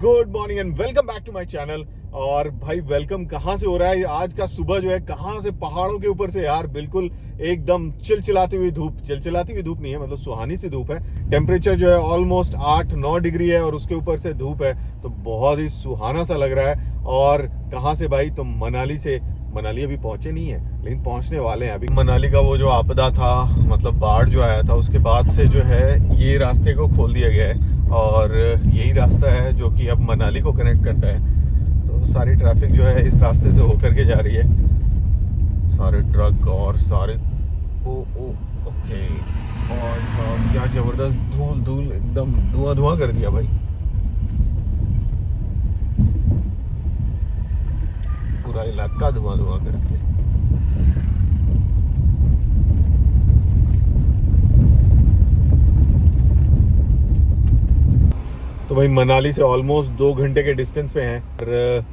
Good morning and welcome back to my channel. और भाई welcome कहाँ से हो रहा है? आज का सुबह जो है कहाँ से, पहाड़ों के ऊपर से यार, बिल्कुल एकदम चिलचिलाती हुई धूप। चिलचिलाती हुई धूप नहीं है, मतलब सुहानी सी धूप है। टेम्परेचर जो है ऑलमोस्ट 8-9 डिग्री है और उसके ऊपर से धूप है, तो बहुत ही सुहाना सा लग रहा है। और कहाँ से भाई? तो मनाली से। मनाली अभी पहुंचे नहीं है, लेकिन पहुंचने वाले हैं अभी। मनाली का वो जो आपदा था, मतलब बाढ़ जो आया था, उसके बाद से जो है ये रास्ते को खोल दिया गया है और यही रास्ता है जो कि अब मनाली को कनेक्ट करता है। तो सारी ट्रैफिक जो है इस रास्ते से होकर के जा रही है, सारे ट्रक और सारे ओके। और साहब क्या जबरदस्त धूल धूल, एकदम धुआं धुआं कर दिया भाई, पूरा इलाका धुआं धुआं कर दिया। तो भाई मनाली से ऑलमोस्ट 2 घंटे के डिस्टेंस पे हैं। और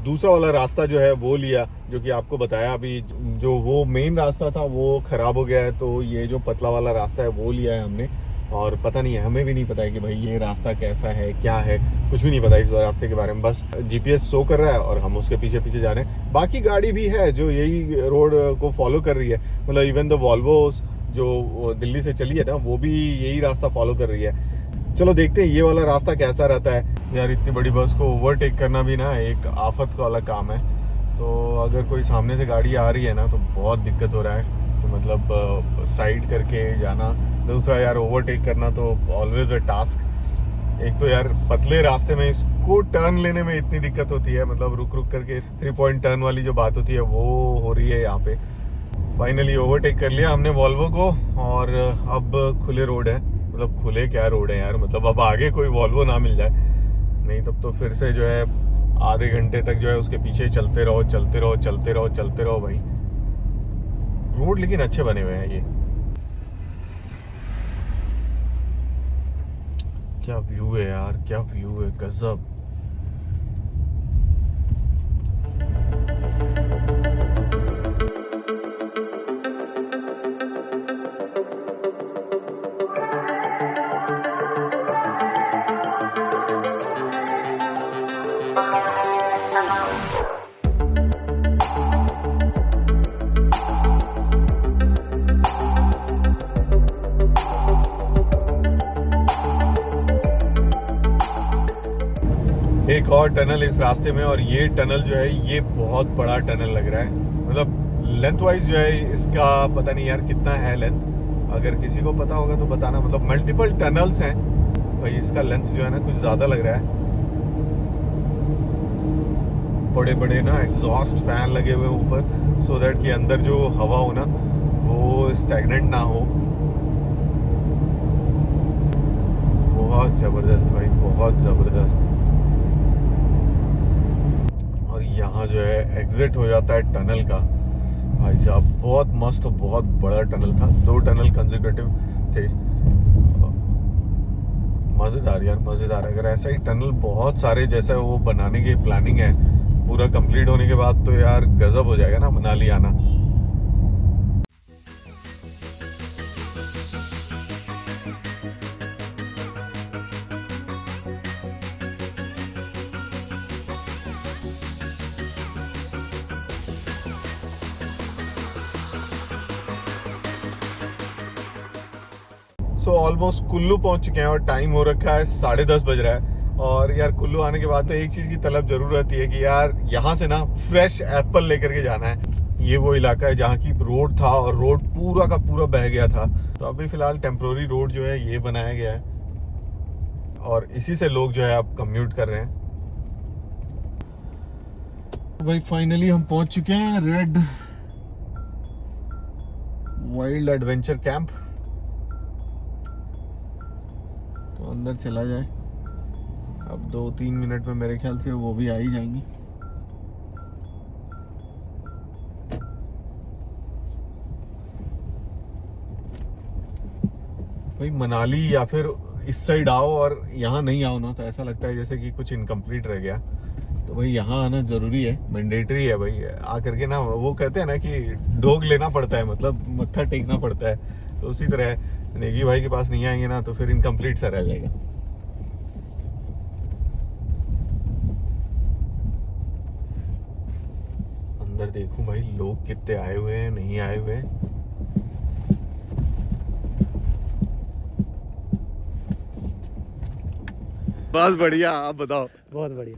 दूसरा वाला रास्ता जो है वो लिया, जो कि आपको बताया अभी। जो वो मेन रास्ता था वो खराब हो गया है, तो ये जो पतला वाला रास्ता है वो लिया है हमने। और पता नहीं है, हमें भी नहीं पता है कि भाई ये रास्ता कैसा है, क्या है, कुछ भी नहीं पता इस रास्ते के बारे में। बस जीपीएस शो कर रहा है और हम उसके पीछे पीछे जा रहे हैं। बाकी गाड़ी भी है जो यही रोड को फॉलो कर रही है, मतलब इवन द वॉल्वो जो दिल्ली से चली है ना, वो भी यही रास्ता फॉलो कर रही है। चलो देखते हैं ये वाला रास्ता कैसा रहता है। यार इतनी बड़ी बस को ओवरटेक करना भी ना एक आफत वाला काम है। तो अगर कोई सामने से गाड़ी आ रही है ना, तो बहुत दिक्कत हो रहा है। तो मतलब साइड करके जाना। दूसरा यार ओवरटेक करना तो ऑलवेज अ टास्क। एक तो यार पतले रास्ते में इसको टर्न लेने में इतनी दिक्कत होती है, मतलब रुक रुक करके 3 पॉइंट टर्न वाली जो बात होती है वो हो रही है यहाँ पे। फाइनली ओवरटेक कर लिया हमने वॉल्वो को और अब खुले रोड है। मतलब खुले क्या रोड है यार, मतलब अब आगे कोई वॉल्वो ना मिल जाए, नहीं तब तो फिर से जो है आधे घंटे तक जो है उसके पीछे चलते रहो चलते रहो चलते रहो चलते रहो भाई। रोड लेकिन अच्छे बने हुए हैं ये। क्या व्यू है यार, क्या व्यू है, गजब। एक और टनल इस रास्ते में, और ये टनल जो है ये बहुत बड़ा टनल लग रहा है। मतलब लेंथ वाइज जो है इसका पता नहीं यार कितना है लेंथ, अगर किसी को पता होगा तो बताना। मतलब मल्टीपल टनल्स हैं भाई, इसका लेंथ जो है ना कुछ ज़्यादा लग रहा है। बड़े बड़े ना एग्जॉस्ट फैन लगे हुए ऊपर, सो दैट कि अंदर जो हवा हो ना वो स्टैग्नेंट ना हो। बहुत ज़बरदस्त भाई, बहुत ज़बरदस्त। और यहाँ जो है एग्जिट हो जाता है टनल का। भाई साहब बहुत मस्त और बहुत बड़ा टनल था, 2 टनल कंसेक्यूटिव थे। मज़ेदार यार, मज़ेदार। अगर ऐसा ही टनल बहुत सारे जैसा वो बनाने की प्लानिंग है, पूरा कंप्लीट होने के बाद तो यार गजब हो जाएगा ना मनाली आना। सो ऑलमोस्ट कुल्लू पहुंच चुके हैं और टाइम हो रखा है 10:30 बज रहा है। और यार कुल्लू आने के बाद तो एक चीज़ की तलब जरूर रहती है कि यार यहाँ से ना फ्रेश एप्पल लेकर के जाना है। ये वो इलाका है जहाँ की रोड था और रोड पूरा का पूरा बह गया था। तो अभी फिलहाल टेम्प्रोरी रोड जो है ये बनाया गया है और इसी से लोग जो है अब कम्यूट कर रहे हैं। तो भाई फाइनली हम पहुंच चुके हैं रेड वाइल्ड एडवेंचर कैंप। तो अंदर चला जाए, अब 2-3 मिनट में मेरे ख्याल से वो भी आ ही जाएंगी। भाई मनाली या फिर इस साइड आओ और यहाँ नहीं आओ ना, तो ऐसा लगता है जैसे कि कुछ इनकम्प्लीट रह गया। तो भाई यहाँ आना जरूरी है, मैंडेटरी है भाई। आकर के ना वो कहते हैं ना कि ढोग लेना पड़ता है, मतलब मत्था टेकना पड़ता है। तो उसी तरह नेगी भाई के पास नहीं आएंगे ना तो फिर इनकम्प्लीट सा रह जाएगा। अंदर देखूं भाई लोग कितने आए हुए हैं, नहीं आए हुए हैं। बस बढ़िया, आप बताओ। बहुत बढ़िया।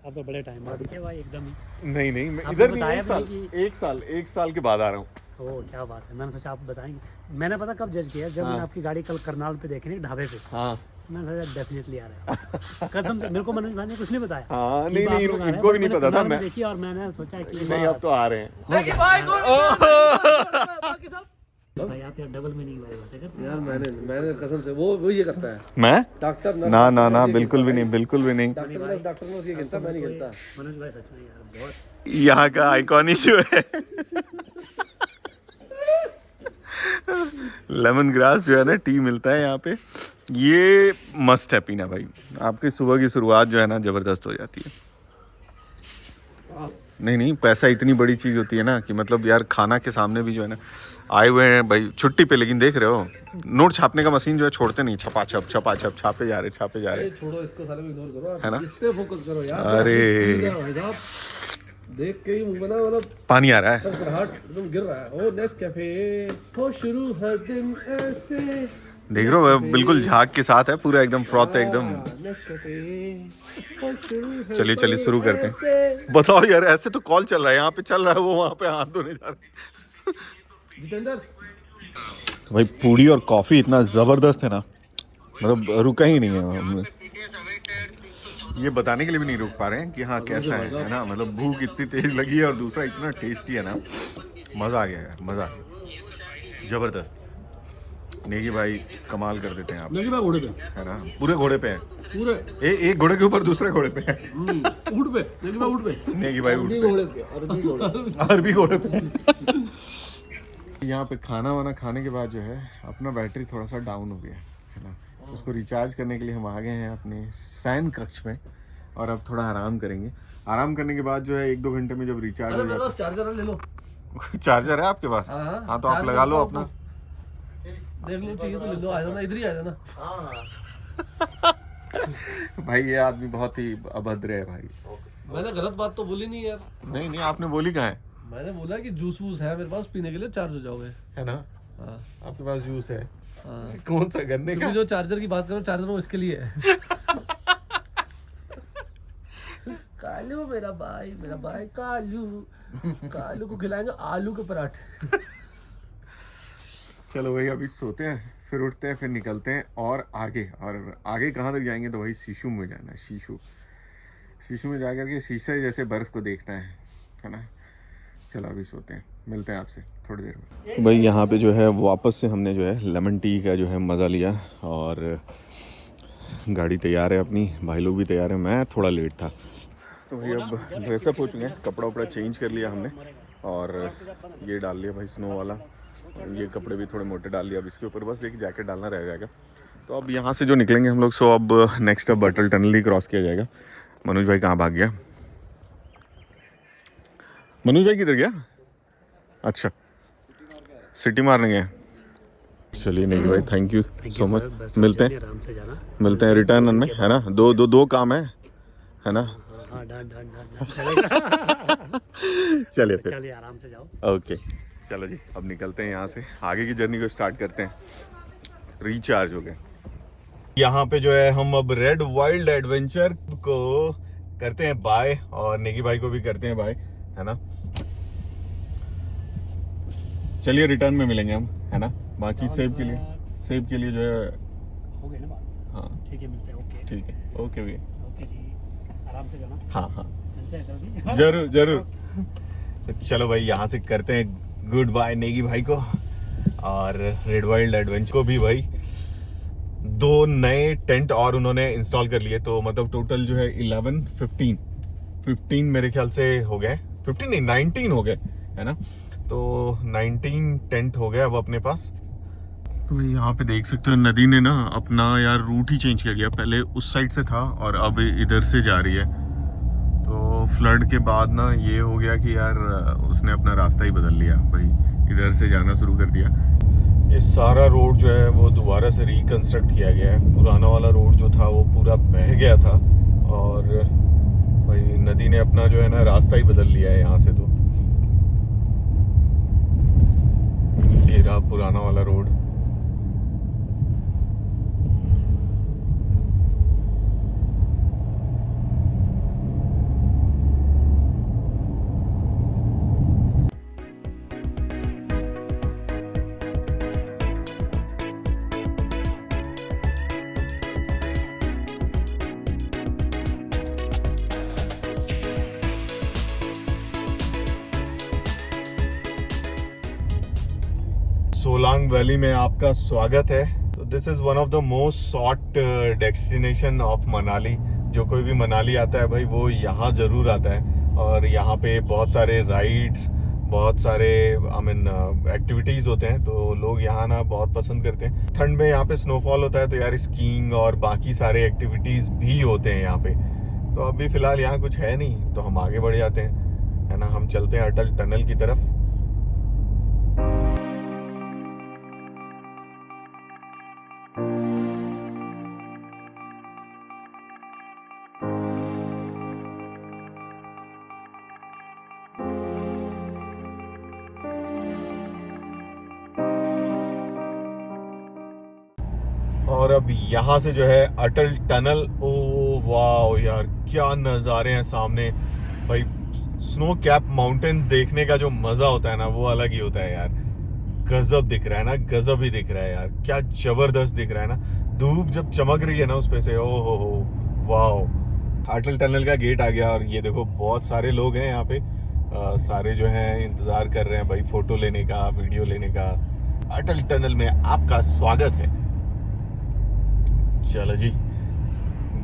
अब तो बड़े टाइम बाद दिखे भाई एकदम ही। नहीं नहीं, मैं आपने इधर नहीं, बताया एक साल, भी नहीं एक साल के बाद आ रहा हूँ। ओह क्या बात है, मैंने सोचा आप बताएंगे। मैंने पता कब जज किया, जब मैंने आपकी गाड़ी कल करनाल पे देखी, ढाबे पे। हाँ मैंने सोचा डेफिनेटली आ रहा है। कसम से मेरे को मनोज भाई ने कुछ नहीं बताया। हाँ, कि नहीं आप नहीं, लोग आ रहे हैं, इनको भी but नहीं मैंने पता था। करनाल में मैं देखी और मैंने सोचा कि नहीं, अब तो आ रहे हैं। भाई आप यार डबल मीनिंग वाली बातें करते हैं। यार मैंने कसम से वो ये करता है मैं डॉक्टर ना ना ना, बिल्कुल भी नहीं, बिल्कुल भी नहीं। डॉक्टर ये गिनता, मैं नहीं गिनता। मनोज भाई सच में यार बहुत यहाँ का आइकॉन ही जो है लेमन ग्रास जो है ना, टी मिलता है यहाँ पे, ये मस्ट है पीना भाई। आपकी सुबह की शुरुआत जो है ना जबरदस्त हो जाती है। नहीं नहीं, पैसा इतनी बड़ी चीज होती है ना कि मतलब यार खाना के सामने भी जो है ना, आए हुए हैं भाई छुट्टी पे, लेकिन देख रहे हो नोट छापने का मशीन जो है छोड़ते नहीं, छपा छप छापे जा रहे। छोड़ो इसको, सारे को इग्नोर करो, है ना? इस पे फोकस करो यार। अरे भाई साहब देख के ही मुंह बना, मतलब पानी आ रहा है। सरसराहट एकदम गिर रहा है। ओ नेस्कैफे हो शुरू हर दिन ऐसे, देख रहे हो बिल्कुल झाग के साथ है, पूरा एकदम फ्रॉथ है एकदम। नेस्कैफे हो शुरू हर चलिए दिन शुरू करते ऐसे। हैं। बताओ यार, ऐसे तो कॉल चल रहा है, यहाँ पे चल रहा है, वो वहाँ पे हाथ धोने जा रहे जितेंद्र भाई। पूड़ी और कॉफी इतना जबरदस्त है ना, मतलब रुका ही नहीं है। हम ये बताने के लिए भी नहीं रुक पा रहे हैं कि हाँ कैसा है ना, मतलब भूख इतनी तेज लगी है और दूसरा इतना टेस्टी है ना, मज़ा आ गया यार, मज़ा जबरदस्त। नेगी भाई कमाल कर देते हैं आप, लगी भाई घोड़े पे, है ना, पूरे घोड़े पे हैं, पूरे एक घोड़े के ऊपर दूसरे घोड़े पे है। ऊँट पे, लगी भाई ऊँट पे, नेगी भाई उठ घोड़े पे, अरबी घोड़े पे। यहाँ पे खाना वाना खाने के बाद जो है अपना बैटरी थोड़ा सा डाउन हो गया है ना, उसको रिचार्ज करने के लिए हम आ गए हैं अपने शयन कक्ष में, और अब थोड़ा आराम करेंगे। आराम करने के बाद जो है 1-2 घंटे में जब रिचार्ज हो जाता है। चार्जर ले लो। चार्जर है आपके पास? हाँ तो आप लगा लो अपना, देख लो चाहिए तो ले लो, आ जाना, इधर ही आ जाना। भाई ये आदमी बहुत ही अभद्र है भाई। मैंने गलत बात तो बोली नहीं यार। नहीं नहीं, आपने बोली कहाँ है? मैंने बोला कि जूस वूस है मेरे पास पीने के लिए, चार्ज हो जाओगे, है ना? हाँ आपके पास जूस है? हाँ। कौन सा, गन्ने का? जो चार्जर की बात करो, चार्जर वो इसके लिए है। कालू मेरा भाई कालू को खिलाएंगे आलू के पराठे। चलो भाई अभी सोते हैं, फिर उठते हैं, फिर निकलते हैं और आगे कहाँ तक जाएंगे, तो भाई शीशु में जाना है। शीशु में जाकर के शीशे जैसे बर्फ को देखना है ना। चलो अभी सोते हैं, मिलते हैं आपसे थोड़ी देर में। भाई यहाँ पे जो है वापस से हमने जो है लेमन टी का जो है मज़ा लिया, और गाड़ी तैयार है अपनी, भाई लोग भी तैयार हैं, मैं थोड़ा लेट था। तो भाई अब ड्रेसअप हो चुके हैं, कपड़ा वपड़ा चेंज कर लिया हमने, और ये डाल लिया भाई स्नो वाला, ये कपड़े भी थोड़े मोटे डाल लिया। अब इसके ऊपर बस एक जैकेट डालना रह जाएगा। तो अब यहाँ से जो निकलेंगे हम लोग, सो अब नेक्स्ट अब अटल टनल ही क्रॉस किया जाएगा। मनोज भाई कहाँ भाग गया? मनोज भाई किधर गया? अच्छा सिटी मारने गए। चलिए नहीं भाई, थैंक यू सो मच। मिलते हैं रिटर्न में, है ना। दो काम है ना। चलिए फिर, चलिए आराम से जाओ। ओके चलो जी, अब निकलते हैं यहाँ से, आगे की जर्नी को स्टार्ट करते हैं। रिचार्ज हो गए। यहाँ पे जो है हम अब रेड वाइल्ड एडवेंचर को करते हैं बाय, और नेगी भाई को भी करते हैं बाय, है ना। चलिए रिटर्न में मिलेंगे हम, है ना। बाकी सेब के लिए जो है हो गई ना बात। हाँ ठीक है, मिलते हैं। ओके ठीक है, ओके भैया, ओके जी, आराम से जाना। हाँ मिलते हैं जल्दी। जरूर। चलो भाई यहाँ से करते हैं गुड बाय नेगी भाई को, और रेड वाइल्ड एडवेंचर को भी भाई 2 नए टेंट और उन्होंने इंस्टॉल कर लिए, तो मतलब टोटल जो है 15 मेरे ख्याल से हो गए, 15 नहीं 19 हो गए, है ना। तो 19 टेंट हो गए अब अपने पास। तो यहाँ पे देख सकते हो नदी ने ना अपना यार रूट ही चेंज कर लिया, पहले उस साइड से था और अब इधर से जा रही है। तो फ्लड के बाद ना ये हो गया कि यार उसने अपना रास्ता ही बदल लिया भाई, इधर से जाना शुरू कर दिया। ये सारा रोड जो है वो दोबारा से रिकंस्ट्रक्ट किया गया है। पुराना वाला रोड जो था वो पूरा बह गया था, और भाई नदी ने अपना जो है ना रास्ता ही बदल लिया है यहाँ से। तो ये रहा पुराना वाला रोड। सोलांग वैली में आपका स्वागत है। तो this is one of the most short destination of Manali. जो कोई भी मनाली आता है भाई वो यहाँ ज़रूर आता है। और यहाँ पे बहुत सारे राइड्स, बहुत सारे एक्टिविटीज़ होते हैं, तो लोग यहाँ ना बहुत पसंद करते हैं। ठंड में यहाँ पे स्नोफॉल होता है तो यार स्कीइंग और बाकी सारे एक्टिविटीज़ भी होते हैं यहाँ पे। तो अभी फ़िलहाल यहाँ कुछ है नहीं, तो हम आगे बढ़ जाते हैं, है ना। हम चलते हैं अटल टनल की तरफ। और अब यहाँ से जो है अटल टनल, ओ वाह यार क्या नज़ारे हैं सामने भाई। स्नो कैप माउंटेन देखने का जो मज़ा होता है ना वो अलग ही होता है यार। गजब दिख रहा है ना, गजब ही दिख रहा है यार, क्या जबरदस्त दिख रहा है ना। धूप जब चमक रही है ना उस पे से, ओ हो वाह। अटल टनल का गेट आ गया और ये देखो बहुत सारे लोग हैं यहाँ पे। सारे जो हैं इंतज़ार कर रहे हैं भाई फ़ोटो लेने का, वीडियो लेने का। अटल टनल में आपका स्वागत है। चलो जी,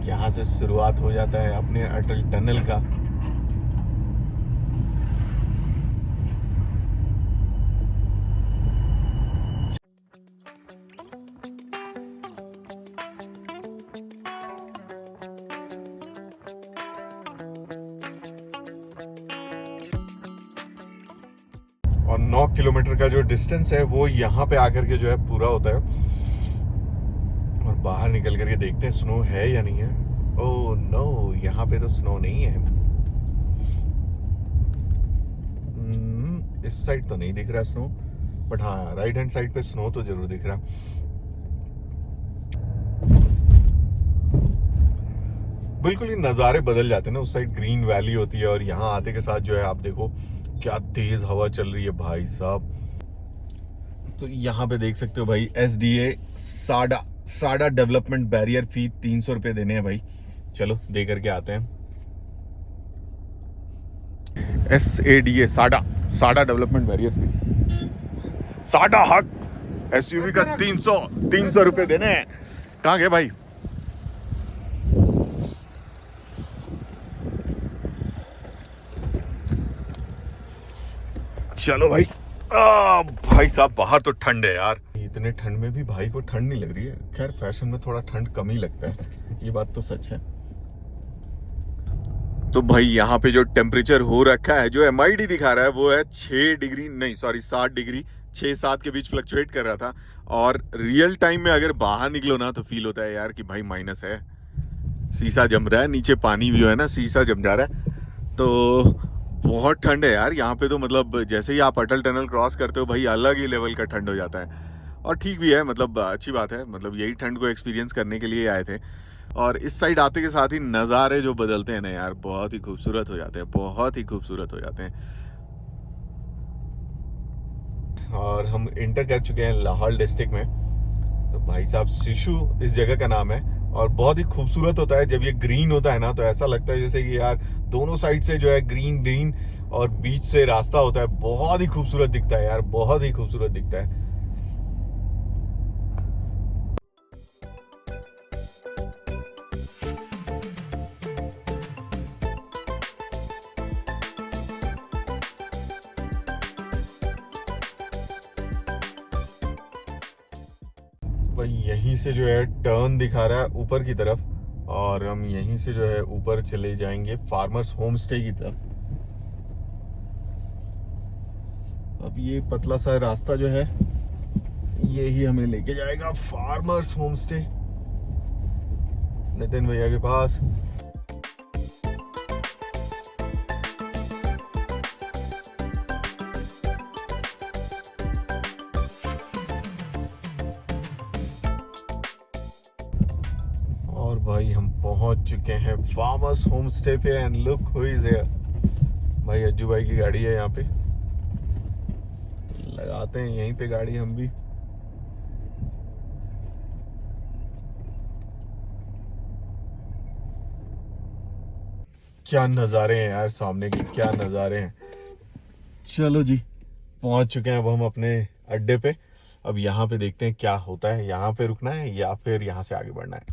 यहाँ से शुरुआत हो जाता है अपने अटल टनल का। और 9 किलोमीटर का जो डिस्टेंस है वो यहाँ पे आकर के जो है पूरा होता है। और बाहर निकल करके देखते हैं स्नो है या नहीं है। ओह नो, यहाँ पे तो स्नो नहीं है। इस साइड तो नहीं दिख रहा स्नो, बट हाँ राइट हैंड साइड पे स्नो तो जरूर दिख रहा। बिल्कुल ही नज़ारे बदल जाते हैं ना। उस साइड ग्रीन वैली होती है और यहाँ आते के साथ जो है आप देखो क्या तेज हवा चल रही है भाई साहब। तो यहाँ पे देख सकते हो भाई SDA साडा डेवलपमेंट बैरियर फी 300 रुपये देने हैं भाई। चलो दे करके आते हैं। SADA साडा डेवलपमेंट बैरियर फी, साडा हक SUV का 300 रुपये देने हैं। कहाँ गए भाई? चलो भाई। भाई साहब बाहर तो ठंड है यार। इतने ठंड में भी भाई को ठंड नहीं लग रही है। खैर फैशन में थोड़ा ठंड कम ही लगता है, ये बात तो सच है। तो भाई यहाँ पे जो टेम्परेचर हो रखा है, जो MID दिखा रहा है वो है 6 डिग्री, नहीं सॉरी 7 डिग्री, 6-7 के बीच फ्लक्चुएट कर रहा था। और रियल टाइम में अगर बाहर निकलो ना तो फील होता है यार कि भाई माइनस है। शीशा जम रहा है, नीचे पानी भी जो है ना शीशा जम जा रहा है। तो बहुत ठंड है यार यहाँ पे। तो मतलब जैसे ही आप अटल टनल क्रॉस करते हो भाई अलग ही लेवल का ठंड हो जाता है। और ठीक भी है, मतलब अच्छी बात है। मतलब यही ठंड को एक्सपीरियंस करने के लिए आए थे। और इस साइड आते के साथ ही नज़ारे जो बदलते हैं ना यार, बहुत ही खूबसूरत हो जाते हैं, बहुत ही खूबसूरत हो जाते हैं। और हम इंटर कर चुके हैं लाहौल डिस्ट्रिक्ट में। तो भाई साहब सिशु इस जगह का नाम है और बहुत ही खूबसूरत होता है। जब ये ग्रीन होता है ना तो ऐसा लगता है जैसे कि यार दोनों साइड से जो है ग्रीन और बीच से रास्ता होता है। बहुत ही खूबसूरत दिखता है यार, बहुत ही खूबसूरत दिखता है। भाई यहीं से जो है टर्न दिखा रहा है ऊपर की तरफ और हम यहीं से जो है ऊपर चले जाएंगे फार्मर्स होम स्टे की तरफ। अब ये पतला सा रास्ता जो है ये ही हमें लेके जाएगा फार्मर्स होम स्टे, नितिन भैया के पास। भाई हम पहुंच चुके हैं फार्मर्स होम स्टे पे and look who is here. भाई अज्जू भाई की गाड़ी है यहाँ पे, लगाते हैं यहीं पे गाड़ी हम भी। क्या नज़ारे हैं यार, सामने के क्या नज़ारे हैं। चलो जी, पहुंच चुके हैं अब हम अपने अड्डे पे। अब यहाँ पे देखते हैं क्या होता है, यहाँ पे रुकना है या फिर यहाँ से आगे बढ़ना है।